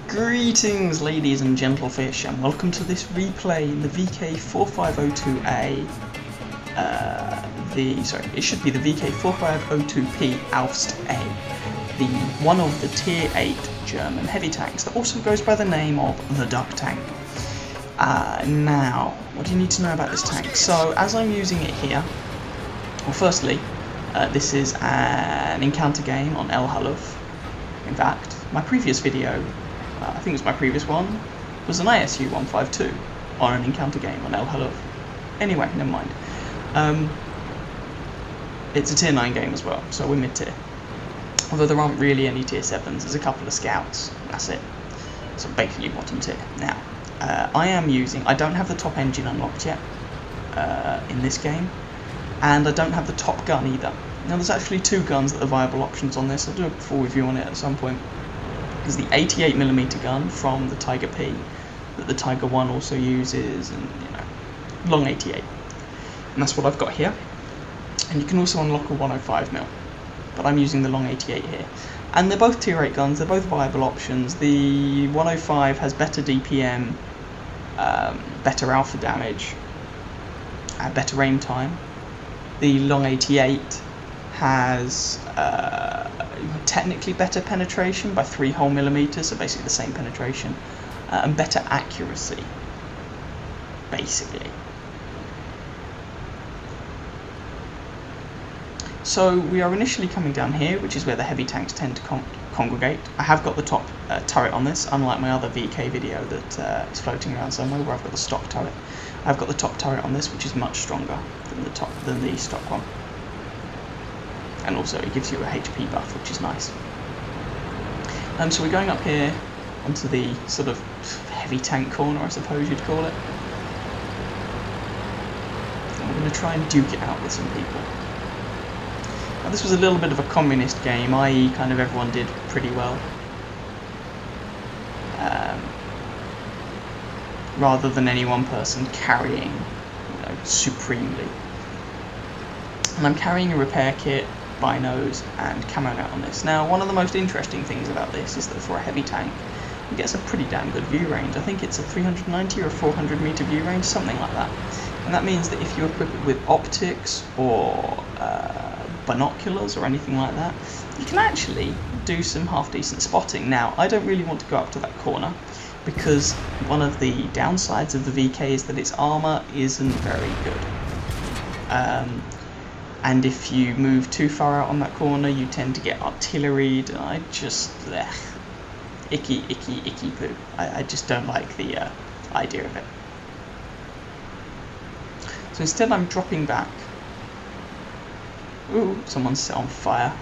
Greetings ladies and gentlefish, and welcome to this replay in the VK4502A, it should be the VK4502P Aust A, one of the Tier 8 German heavy tanks that also goes by the name of the Duck Tank. Now, what do you need to know about this tank? So, as I'm using it here, well firstly, this is an encounter game on El Haluf. In fact, my previous video, I think it was my previous one, was an ISU 152 on an encounter game on El Haluf. Anyway, never mind. It's a tier 9 game as well, so we're mid-tier. Although there aren't really any tier 7s, there's a couple of scouts, that's it. So basically bottom tier. Now, I don't have the top engine unlocked yet in this game, and I don't have the top gun either. Now there's actually two guns that are viable options on this. I'll do a full review on it at some point. There's the 88mm gun from the Tiger P that the Tiger 1 also uses, and long 88. And that's what I've got here. And you can also unlock a 105mm, but I'm using the long 88 here. And they're both tier 8 guns, they're both viable options. The 105 has better DPM, better alpha damage, better aim time. The long 88 has technically better penetration by 3 whole millimeters, so basically the same penetration, and better accuracy, basically. So we are initially coming down here, which is where the heavy tanks tend to congregate. I have got the top turret on this, unlike my other VK video that is floating around somewhere where I've got the stock turret. I've got the top turret on this, which is much stronger than the stock one. And also it gives you a HP buff, which is nice. So we're going up here onto the sort of heavy tank corner, I suppose you'd call it. And we're going to try and duke it out with some people. Now this was a little bit of a communist game, i.e. kind of everyone did pretty well. Rather than any one person carrying, supremely. And I'm carrying a repair kit, binos, and camo net on this. Now, one of the most interesting things about this is that for a heavy tank, it gets a pretty damn good view range. I think it's a 390 or 400 meter view range, something like that. And that means that if you equip it with optics or binoculars or anything like that, you can actually do some half decent spotting. Now, I don't really want to go up to that corner, because one of the downsides of the VK is that its armor isn't very good. And if you move too far out on that corner, you tend to get artilleried, and I just, icky poo. I just don't like the idea of it. So instead I'm dropping back. Ooh, someone's set on fire.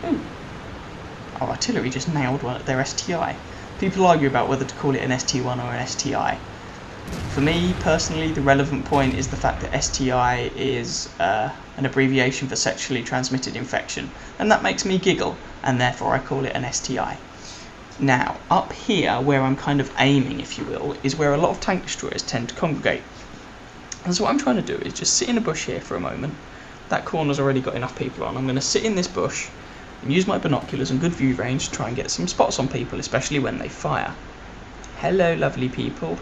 Ooh. Our artillery just nailed one at their STI. People argue about whether to call it an ST1 or an STI. For me, personally, the relevant point is the fact that STI is an abbreviation for sexually transmitted infection, and that makes me giggle, and therefore I call it an STI. Now, up here, where I'm kind of aiming, if you will, is where a lot of tank destroyers tend to congregate. And so what I'm trying to do is just sit in a bush here for a moment. That corner's already got enough people on. I'm going to sit in this bush and use my binoculars and good view range to try and get some spots on people, especially when they fire. Hello, lovely people.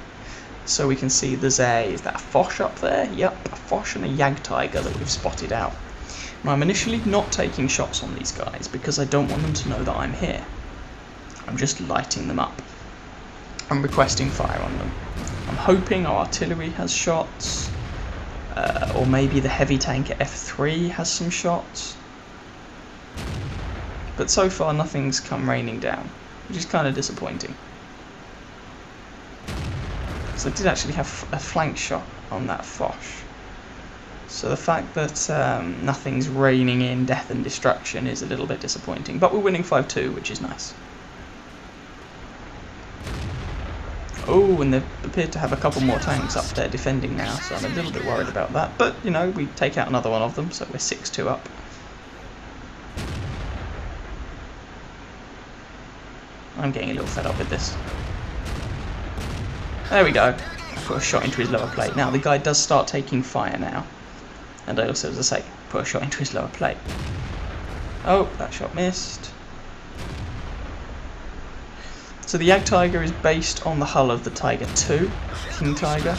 So we can see there's is that a Foch up there? Yep, a Foch and a Jagdtiger that we've spotted out. Now I'm initially not taking shots on these guys because I don't want them to know that I'm here. I'm just lighting them up. I'm requesting fire on them. I'm hoping our artillery has shots, or maybe the heavy tank at F3 has some shots. But so far nothing's come raining down, which is kind of disappointing. So I did actually have a flank shot on that Foch. So the fact that nothing's raining in death and destruction is a little bit disappointing. But we're winning 5-2, which is nice. Oh, and they appear to have a couple more tanks up there defending now, so I'm a little bit worried about that. But, we take out another one of them, so we're 6-2 up. I'm getting a little fed up with this. There we go. Put a shot into his lower plate. Now, the guy does start taking fire now. And I also, as I say, put a shot into his lower plate. Oh, that shot missed. So the Jagdtiger is based on the hull of the Tiger II, King Tiger.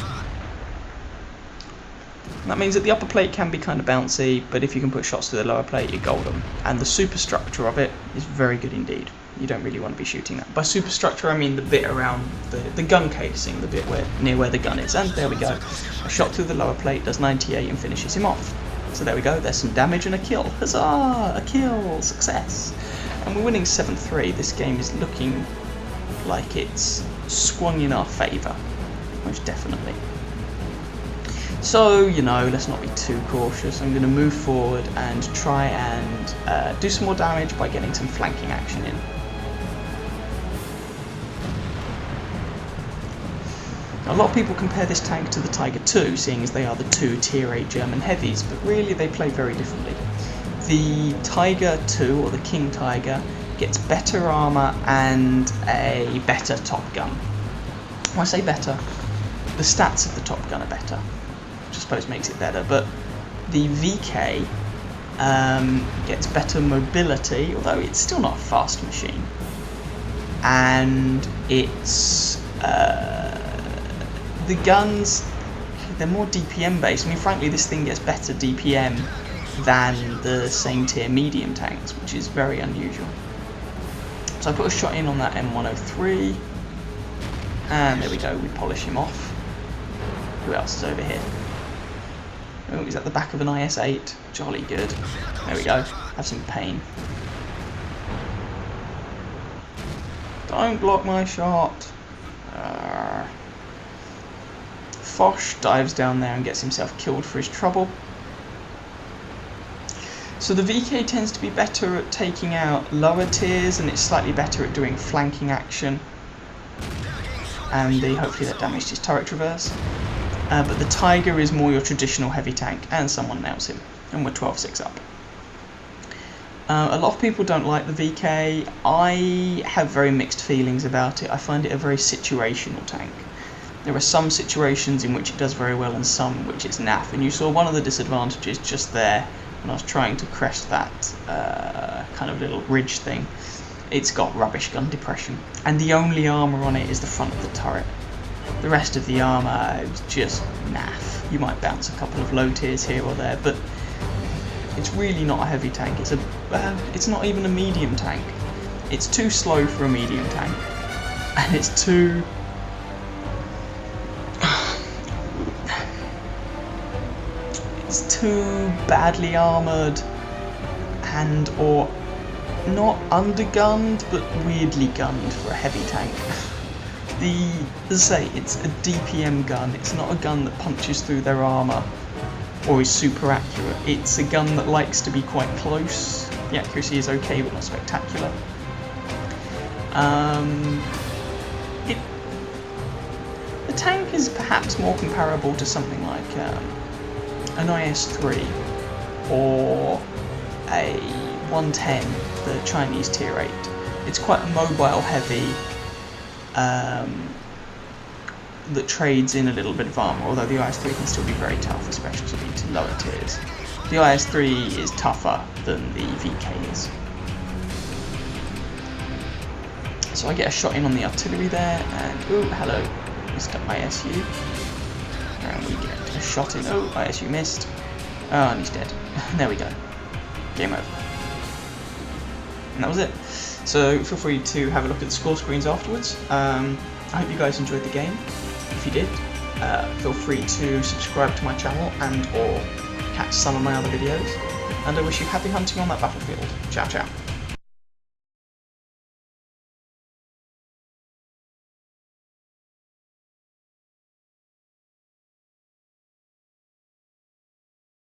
That means that the upper plate can be kind of bouncy, but if you can put shots through the lower plate, you're golden. And the superstructure of it is very good indeed. You don't really want to be shooting that. By superstructure, I mean the bit around the gun casing, the bit near where the gun is. And there we go. A shot through the lower plate does 98 and finishes him off. So there we go, there's some damage and a kill. Huzzah! A kill! Success! And we're winning 7-3. This game is looking like it's swung in our favour. Most definitely. So, you know, let's not be too cautious. I'm going to move forward and try and do some more damage by getting some flanking action in. A lot of people compare this tank to the Tiger II, seeing as they are the two Tier 8 German heavies, but really they play very differently. The Tiger II, or the King Tiger, gets better armour and a better top gun. When I say better, the stats of the top gun are better, which I suppose makes it better, but the VK gets better mobility, although it's still not a fast machine, and it's the guns, they're more DPM based. I mean, frankly, this thing gets better DPM than the same tier medium tanks, which is very unusual. So I put a shot in on that M103, and there we go, we polish him off. Who else is over here? Oh, he's at the back of an IS-8, jolly good. There we go, have some pain. Don't block my shot. Foch dives down there and gets himself killed for his trouble. So the VK tends to be better at taking out lower tiers, and it's slightly better at doing flanking action. And hopefully that damaged his turret traverse. But the Tiger is more your traditional heavy tank, and someone nails him. And we're 12-6 up. A lot of people don't like the VK. I have very mixed feelings about it. I find it a very situational tank. There are some situations in which it does very well and some in which it's naff. And you saw one of the disadvantages just there when I was trying to crest that kind of little ridge thing. It's got rubbish gun depression. And the only armour on it is the front of the turret. The rest of the armour is just naff. You might bounce a couple of low tiers here or there, but it's really not a heavy tank. It's not even a medium tank. It's too slow for a medium tank. And it's too... It's too badly armoured and or not undergunned but weirdly gunned for a heavy tank. As I say, it's a DPM gun. It's not a gun that punches through their armour or is super accurate. It's a gun that likes to be quite close. The accuracy is okay but not spectacular. The tank is perhaps more comparable to something like an IS-3 or a 110, the Chinese Tier 8. It's quite a mobile heavy that trades in a little bit of armour, although the IS-3 can still be very tough, especially to lower tiers. The IS-3 is tougher than the VK is. So I get a shot in on the artillery there, and oh, hello, Mr. ISU. And we get a shot in. Oh, ISU missed. Oh, and he's dead. There we go. Game over. And that was it. So feel free to have a look at the score screens afterwards. I hope you guys enjoyed the game. If you did, feel free to subscribe to my channel and or catch some of my other videos. And I wish you happy hunting on that battlefield. Ciao, ciao.